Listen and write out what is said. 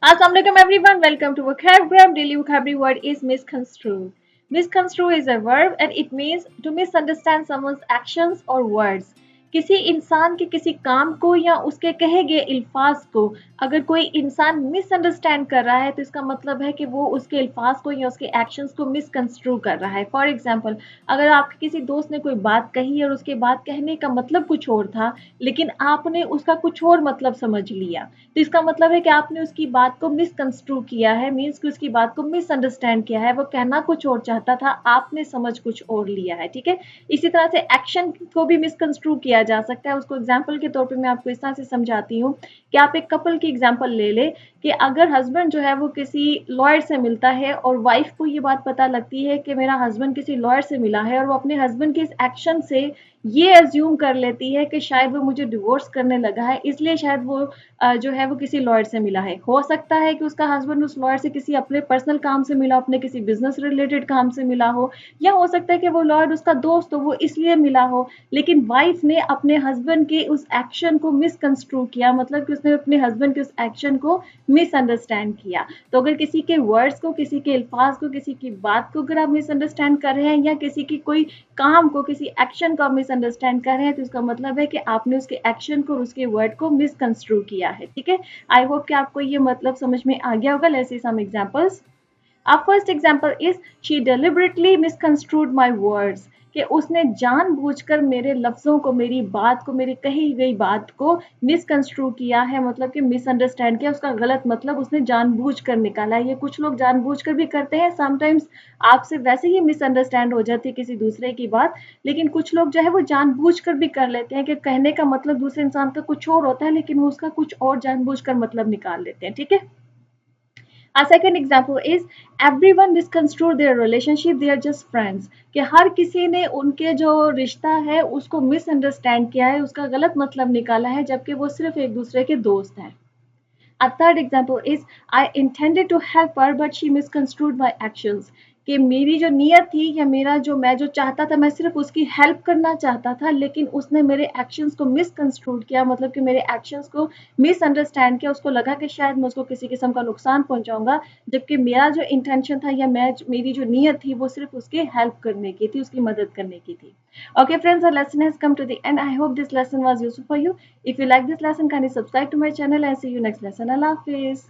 Assalamualaikum everyone, welcome to Vocabulary. Daily vocabulary word is misconstrue. Misconstrue is a verb and it means to misunderstand someone's actions or words. किसी इंसान के किसी काम को या उसके कहे गए अल्फाज को अगर कोई इंसान मिसअंडरस्टैंड कर रहा है तो इसका मतलब है कि वो उसके अल्फाज को या उसके एक्शंस को मिसकंस्ट्रू कर रहा है। फॉर एग्जांपल, अगर आपके किसी दोस्त ने कोई बात कही और उसके बात कहने का मतलब कुछ और था, लेकिन आपने उसका कुछ और मतलब समझ लिया, तो इसका मतलब है कि आपने उसकी बात को मिसकंस्ट्रू किया है, मीन्स कि उसकी बात को मिसअंडरस्टैंड किया है। वो कहना कुछ और चाहता था, आपने समझ कुछ और लिया है। ठीक है, इसी तरह से एक्शन को भी मिसकंस्ट्रू किया जा सकता है। उसको एग्जाम्पल के तौर पे मैं आपको इस तरह से समझाती हूँ कि आप एक कपल की एग्जाम्पल ले ले कि अगर हस्बैंड जो है वो किसी लॉयर से मिलता है और वाइफ को ये बात पता लगती है कि मेरा हस्बैंड किसी लॉयर से मिला है और वो अपने हस्बैंड के इस एक्शन से ये एज्यूम कर लेती है कि शायद वो मुझे डिवोर्स करने लगा है, इसलिए शायद वो जो है वो किसी लॉयर से मिला है। हो सकता है कि उसका हस्बैंड उस लॉयर से किसी अपने पर्सनल काम से मिला, अपने किसी बिजनेस रिलेटेड काम से मिला हो, या हो सकता है कि वो लॉयर उसका दोस्त हो, वो इसलिए मिला हो। लेकिन वाइफ ने अपने हस्बैंड के उस एक्शन को मिसकंस्ट्रू किया, मतलब कि उसने अपने हस्बैंड के उस एक्शन को मिसअंडरस्टैंड किया। तो अगर किसी के वर्ड्स को, किसी के अल्फाज को, किसी की बात को अगर आप मिसअंडरस्टैंड कर रहे हैं या किसी की कोई काम को, किसी एक्शन को आप मिसअंडरस्टैंड कर रहे हैं, तो इसका मतलब है कि आपने उसके एक्शन को और उसके वर्ड को मिसकंस्ट्रू किया है। ठीक है, आई होप कि आपको ये मतलब समझ में आ गया होगा। Let's see some examples. Our first example is she deliberately misconstrued my words, कि उसने जानबूझकर मेरे लफ्ज़ों को, मेरी बात को, मेरी कही गई बात को मिसकंस्ट्रू किया है, मतलब कि मिसअंडरस्टैंड किया, उसका गलत मतलब उसने जानबूझकर निकाला है। ये कुछ लोग जानबूझकर भी करते हैं, समटाइम्स आपसे वैसे ही मिसअंडरस्टैंड हो जाती है किसी दूसरे की बात, लेकिन कुछ लोग जो है वो जानबूझकर भी कर लेते हैं कि कहने का मतलब दूसरे इंसान का कुछ और होता है, लेकिन वो उसका कुछ और जानबूझकर मतलब निकाल लेते हैं। ठीक है, A second example is everyone misconstrue their relationship, they are just friends, कि हर किसी ने उनके जो रिश्ता है उसको मिसअंडरस्टैंड किया है, उसका गलत मतलब निकाला है, जबकि वो सिर्फ एक दूसरे के दोस्त हैं। A third example is I intended to help her but she misconstrued my actions, कि मेरी जो नीयत थी या मेरा जो मैं जो चाहता था, मैं सिर्फ उसकी हेल्प करना चाहता था, लेकिन उसने मेरे एक्शंस को मिसकंस्ट्रूड किया, मतलब कि मेरे एक्शंस को मिसअंडरस्टैंड किया। उसको लगा कि शायद मैं उसको किसी किस्म का नुकसान पहुंचाऊंगा, जबकि मेरा जो इंटेंशन था या मेरी जो नीयत थी वो सिर्फ उसकी हेल्प करने की थी, उसकी मदद करने की थी। Okay friends, our lesson has come to the end. I hope this lesson was useful for you. If you like this lesson, kindly subscribe to my channel and see you next lesson. Allah Hafiz.